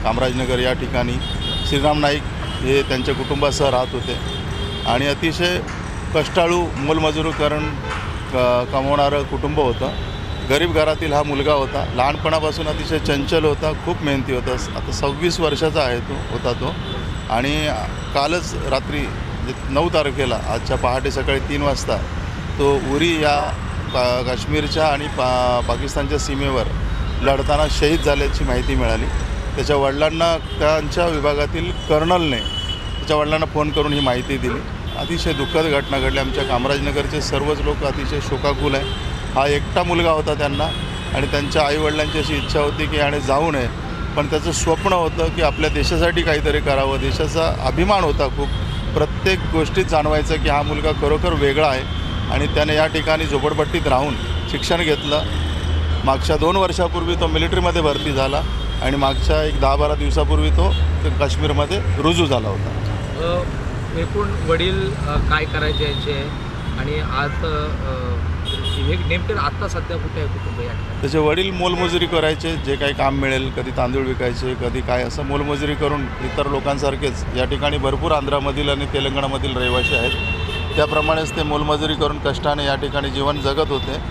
कामराजनगर या ठिकाणी श्रीराम नाईक हे त्यांच्या कुटुंबासह राहत होते आणि अतिशय कष्टाळू मोलमजुरी करून कमवणारं कुटुंब होतं. गरीब घरातील हा मुलगा होता. लहानपणापासून अतिशय चंचल होता, खूप मेहनती होता. आता 26 वर्षाचा आहे तो आणि कालच रात्री 9 तारखेला आजच्या पहाटे सकाळी 3 वाजता तो उरी या काश्मीरच्या आणि पाकिस्तानच्या सीमेवर लढताना शहीद झाल्याची माहिती मिळाली. त्याच्या वडिलांना त्यांच्या विभागातील कर्नलने त्याच्या वडिलांना फोन करून ही माहिती दिली. अतिशय दुःखद घटना घडली. आमच्या कामराजनगरचे सर्वच लोक अतिशय शोकाकुल आहे. हा एकटा मुलगा होता त्यांना आणि त्यांच्या आईवडिलांची अशी इच्छा होती की याने जाऊ नये, पण त्याचं स्वप्न होतं की आपल्या देशासाठी काहीतरी करावं. देशाचा अभिमान होता खूप. प्रत्येक गोष्टीत जाणवायचं की हा मुलगा खरोखर वेगळा आहे आणि त्याने या ठिकाणी झोपडपट्टीत राहून शिक्षण घेतलं. मागच्या 2 वर्षापूर्वी तो मिलिटरीमध्ये भरती झाला आणि मागच्या एक 10-12 दिवसापूर्वी तो काश्मीरमध्ये रुजू झाला होता. एकूण वडील काय करायचे यांचे आणि आज हे नेमकं आत्ता सध्या कुठे आहे कुटुंब या ठिकाणी? त्याचे वडील मोलमजुरी करायचे. जे काही काम मिळेल, कधी तांदूळ विकायचे, कधी काय, असं मोलमजुरी करून इतर लोकांसारखेच या ठिकाणी भरपूर आंध्रामधील आणि तेलंगणामधील रहिवासी आहेत. त्याप्रमाणेच ते मोलमजुरी करून कष्टाने या ठिकाणी जीवन जगत होते.